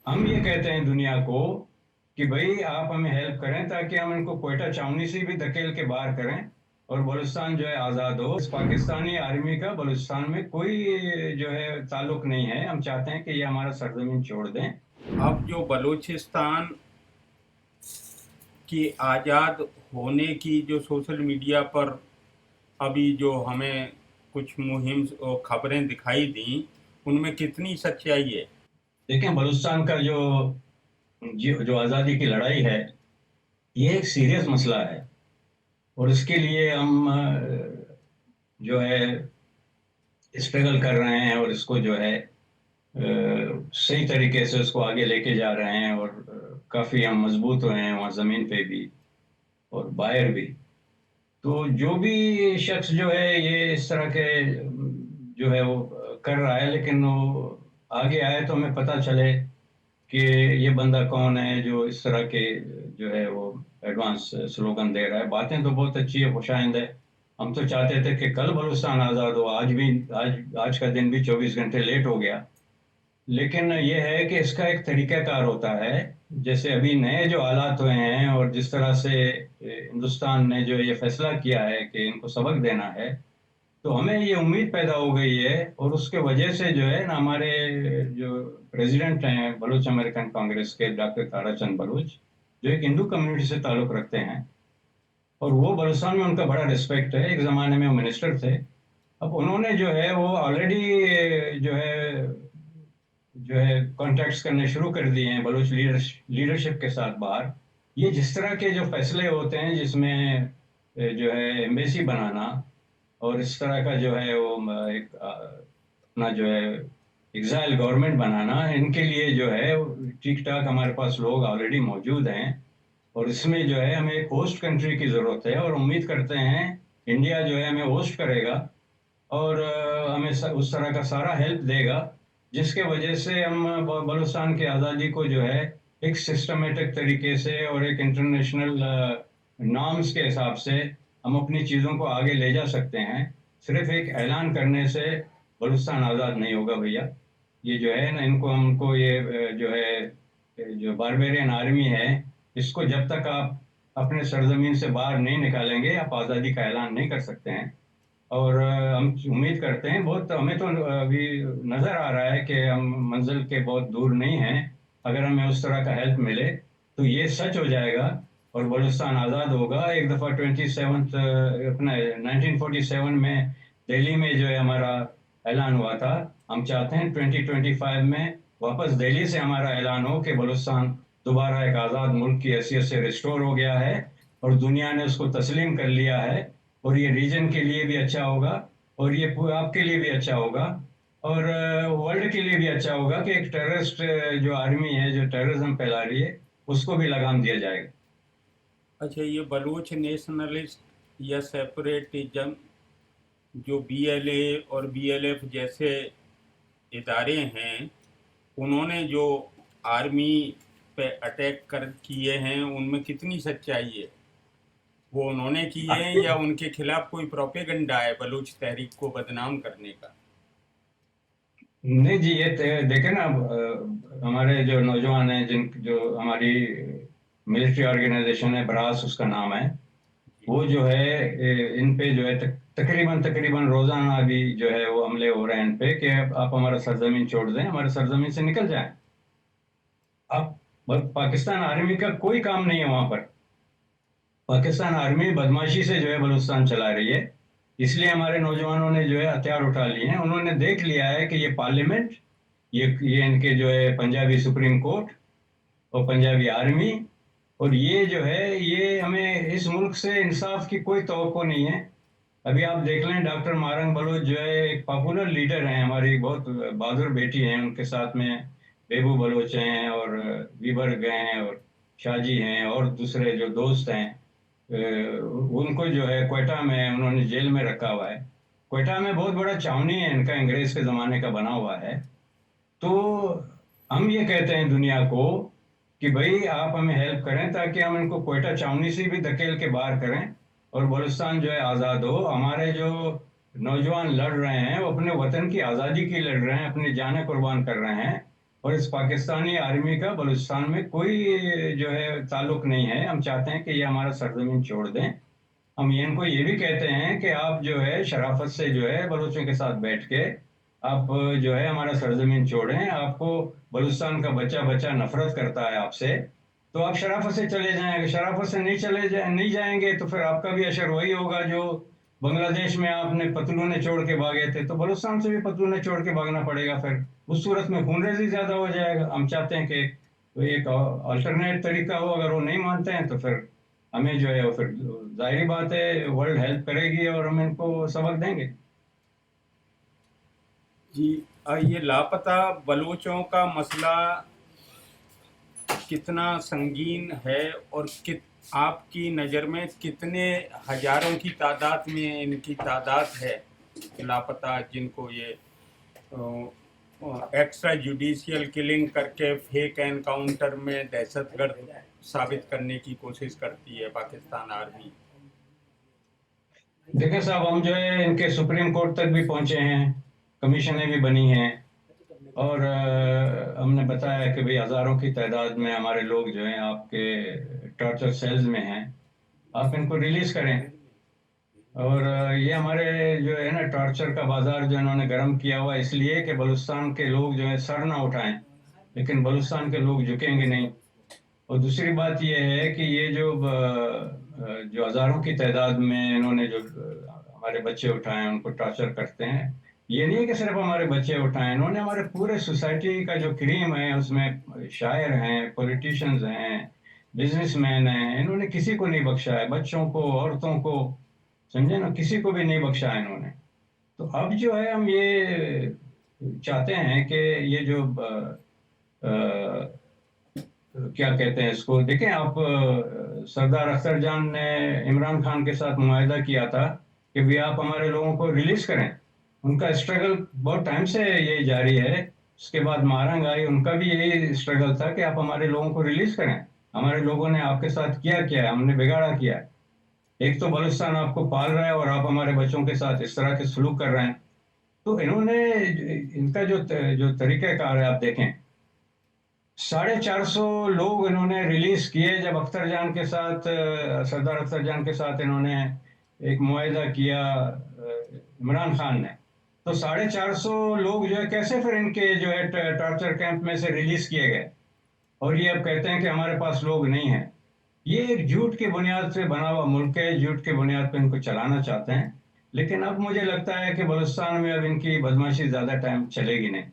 हम ये कहते हैं दुनिया को कि भाई आप हमें हेल्प करें ताकि हम इनको कोयटा छावनी से भी धकेल के बाहर करें और बलूचिस्तान जो है आज़ाद हो। इस पाकिस्तानी आर्मी का बलूचिस्तान में कोई जो है ताल्लुक नहीं है। हम चाहते हैं कि ये हमारा सरजमीन छोड़ दें। अब जो बलूचिस्तान की आज़ाद होने की जो सोशल मीडिया पर अभी जो हमें कुछ मुहिम और खबरें दिखाई दी, उनमें कितनी सच्चाई है? देखें, बलूचिस्तान का जो जो आज़ादी की लड़ाई है, ये एक सीरियस मसला है और इसके लिए हम जो है स्ट्रगल कर रहे हैं और इसको जो है सही तरीके से उसको आगे लेके जा रहे हैं और काफ़ी हम मजबूत हुए हैं वहाँ ज़मीन पे भी और बाहर भी। तो जो भी शख्स जो है ये इस तरह के जो है वो कर रहा है, लेकिन वो आगे आए तो हमें पता चले कि ये बंदा कौन है जो इस तरह के जो है वो एडवांस स्लोगन दे रहा है। बातें तो बहुत अच्छी है, खुशाइंद है। हम तो चाहते थे कि कल बलूचिस्तान आज़ाद हो, आज का दिन भी 24 घंटे लेट हो गया। लेकिन ये है कि इसका एक तरीक़ाकार होता है। जैसे अभी नए जो हालात हुए हैं और जिस तरह से हिंदुस्तान ने जो ये फैसला किया है कि इनको सबक देना है, तो हमें ये उम्मीद पैदा हो गई है और उसके वजह से जो है ना हमारे जो प्रेसिडेंट हैं बलूच अमेरिकन कांग्रेस के, डॉक्टर ताराचंद बलूच, जो एक हिंदू कम्युनिटी से ताल्लुक़ रखते हैं और वो बलूचिस्तान में उनका बड़ा रिस्पेक्ट है। एक ज़माने में वो मिनिस्टर थे। अब उन्होंने जो है वो ऑलरेडी जो है कॉन्टैक्ट्स करने शुरू कर दिए हैं बलूच लीडरशिप के साथ बाहर। ये जिस तरह के जो फैसले होते हैं जिसमें जो है एम्बेसी बनाना और इस तरह का जो है वो एक अपना जो है एग्जाइल गवर्नमेंट बनाना, इनके लिए जो है ठीक ठाक हमारे पास लोग ऑलरेडी मौजूद हैं और इसमें जो है हमें एक होस्ट कंट्री की ज़रूरत है और उम्मीद करते हैं इंडिया जो है हमें होस्ट करेगा और हमें उस तरह का सारा हेल्प देगा जिसके वजह से हम बलूचिस्तान की आज़ादी को जो है एक सिस्टमेटिक तरीके से और एक इंटरनेशनल नॉर्म्स के हिसाब से हम अपनी चीज़ों को आगे ले जा सकते हैं। सिर्फ एक ऐलान करने से बलूचिस्तान आज़ाद नहीं होगा भैया। ये जो है ना हमको ये जो है जो बारबेरियन आर्मी है, इसको जब तक आप अपने सरजमीन से बाहर नहीं निकालेंगे आप आज़ादी का ऐलान नहीं कर सकते हैं। और हम उम्मीद करते हैं, बहुत हमें तो अभी नज़र आ रहा है कि हम मंजिल के बहुत दूर नहीं हैं। अगर हमें उस तरह का हेल्प मिले तो ये सच हो जाएगा और बलूचिस्तान आज़ाद होगा। एक दफ़ा 27 अपना 1947 में दिल्ली में जो है हमारा ऐलान हुआ था। हम चाहते हैं 2025 में वापस दिल्ली से हमारा ऐलान हो कि बलूचिस्तान दोबारा एक आज़ाद मुल्क की हैसियत से रिस्टोर हो गया है और दुनिया ने उसको तस्लीम कर लिया है और ये रीजन के लिए भी अच्छा होगा और ये आपके लिए भी अच्छा होगा और वर्ल्ड के लिए भी अच्छा होगा कि एक टेररिस्ट जो आर्मी है जो टेररिज्म फैला रही है उसको भी लगाम दिया जाएगा। अच्छा, ये बलूच नेशनलिस्ट या सेपरेटिज्म जो बीएलए और बीएलएफ जैसे इदारे हैं, उन्होंने जो आर्मी पे अटैक कर किए हैं, उनमें कितनी सच्चाई है? वो उन्होंने किए हैं या उनके खिलाफ कोई प्रोपेगेंडा है बलूच तहरीक को बदनाम करने का? नहीं जी, ये देखे ना हमारे जो नौजवान हैं जिन जो हमारी मिलिट्री ऑर्गेनाइजेशन है, ब्रास उसका नाम है, जी। वो जो है इन पे जो है तकरीबन रोजाना अभी जो है वो हमले हो रहे हैं इन पे कि आप हमारा सरजमीन छोड़ दें, हमारे सरजमीन से निकल जाएं। अब पाकिस्तान आर्मी का कोई काम नहीं है वहां पर। पाकिस्तान आर्मी बदमाशी से जो है बलूचिस्तान चला रही है। इसलिए हमारे नौजवानों ने जो है हथियार उठा लिए हैं। उन्होंने देख लिया है कि ये पार्लियामेंट, ये इनके जो है पंजाबी सुप्रीम कोर्ट और पंजाबी आर्मी और ये जो है ये हमें इस मुल्क से इंसाफ की कोई तवक्को नहीं है। अभी आप देख लें, डॉक्टर मारंग बलोच जो है एक पॉपुलर लीडर हैं, हमारी बहुत बहादुर बेटी हैं, उनके साथ में बेबू बलोच हैं और वीबर हैं और शाहजी हैं और दूसरे जो दोस्त हैं। उनको जो है क्वेटा में उन्होंने जेल में रखा हुआ है। क्वेटा में बहुत बड़ा छावनी है इनका, अंग्रेज के ज़माने का बना हुआ है। तो हम ये कहते हैं दुनिया को कि भाई आप हमें हेल्प करें ताकि हम इनको क्वेटा छावनी से भी धकेल के बाहर करें और बलूचिस्तान जो है आज़ाद हो। हमारे जो नौजवान लड़ रहे हैं वो अपने वतन की आज़ादी की लड़ रहे हैं, अपनी जानें कुर्बान कर रहे हैं اور اس پاکستانی آرمی کا بلوچستان میں کوئی جو ہے تعلق نہیں ہے. ہم چاہتے ہیں کہ یہ ہمارا سرزمین چھوڑ دیں. ہم ان کو یہ بھی کہتے ہیں کہ آپ جو ہے شرافت سے جو ہے بلوچوں کے ساتھ بیٹھ کے آپ جو ہے ہمارا سرزمین چھوڑیں. آپ کو بلوچستان کا بچہ نفرت کرتا ہے آپ سے, تو آپ شرافت سے چلے جائیں. اگر شرافت سے نہیں جائیں گے تو پھر آپ کا بھی اشر وہی ہوگا جو بنگلہ دیش میں آپ نے پتلونے چھوڑ کے بھاگے تھے, تو بلوچستان سے بھی پتلونے چھوڑ کے بھاگنا پڑے گا. پھر اس صورت میں خون ریزی زیادہ ہو جائے گا. ہم چاہتے ہیں کہ کوئی ایک آلٹرنیٹ طریقہ ہو. اگر وہ نہیں مانتے ہیں تو پھر ہمیں جو ہے پھر ظاہری بات ہے ورلڈ ہیلپ کرے گی اور ہم ان کو سبق دیں گے. جی, یہ لاپتہ بلوچوں کا مسئلہ کتنا سنگین ہے, اور آپ کی نظر میں کتنے ہزاروں کی تعداد میں ان کی تعداد ہے لاپتہ, جن کو یہ ایکسٹرا جوڈیشیل کلنگ کر کے فیک انکاؤنٹر میں دہشت گرد ثابت کرنے کی کوشش کرتی ہے پاکستان آرمی؟ دیکھیں صاحب, ہم جو ہے ان کے سپریم کورٹ تک بھی پہنچے ہیں, کمیشنیں بھی بنی ہیں, اور ہم نے بتایا کہ بھئی ہزاروں کی تعداد میں ہمارے لوگ جو ہیں آپ کے ٹارچر سیلز میں ہیں, آپ ان کو ریلیز کریں. اور یہ ہمارے جو ہے نا ٹارچر کا بازار جو انہوں نے گرم کیا ہوا اس لیے کہ بلوچستان کے لوگ جو ہے سر نہ اٹھائیں, لیکن بلوچستان کے لوگ جھکیں گے نہیں. اور دوسری بات یہ ہے کہ یہ جو ہزاروں کی تعداد میں انہوں نے جو ہمارے بچے اٹھائے ہیں ان کو ٹارچر کرتے ہیں, یہ نہیں کہ صرف ہمارے بچے اٹھائیں, انہوں نے ہمارے پورے سوسائٹی کا جو کریم ہے اس میں شاعر ہیں, پولیٹیشنز ہیں, بزنس مین ہیں, انہوں نے کسی کو نہیں بخشا ہے. بچوں کو, عورتوں کو, سمجھے نا, کسی کو بھی نہیں بخشا ہے انہوں نے. تو اب جو ہے ہم یہ چاہتے ہیں کہ یہ جو کیا کہتے ہیں اس کو, دیکھیں آپ, سردار اختر جان نے عمران خان کے ساتھ معاہدہ کیا تھا کہ بھی آپ ہمارے لوگوں کو ریلیز کریں. ان کا اسٹرگل بہت ٹائم سے یہ جاری ہے. اس کے بعد مہارنگ آئی, ان کا بھی یہی اسٹرگل تھا کہ آپ ہمارے لوگوں کو ریلیز کریں. ہمارے لوگوں نے آپ کے ساتھ کیا ہے, ہم نے بگاڑا کیا ہے. ایک تو بلوچستان آپ کو پال رہا ہے اور آپ ہمارے بچوں کے ساتھ اس طرح کے سلوک کر رہے ہیں. تو انہوں نے ان کا جو طریقہ کار ہے آپ دیکھیں, 450 لوگ انہوں نے ریلیز کیے جب اختر جان کے ساتھ, سردار اختر جان کے ساتھ انہوں نے ایک معاہدہ کیا عمران خان نے. تو 450 لوگ جو ہے کیسے پھر ان کے جو ہے ٹارچر کیمپ میں سے ریلیز کیے گئے, اور یہ اب کہتے ہیں کہ ہمارے پاس لوگ نہیں ہیں. یہ ایک جھوٹ کی بنیاد سے بنا ہوا ملک ہے, جھوٹ کی بنیاد پہ ان کو چلانا چاہتے ہیں. لیکن اب مجھے لگتا ہے کہ بلوچستان میں اب ان کی بدماشی زیادہ ٹائم چلے گی نہیں.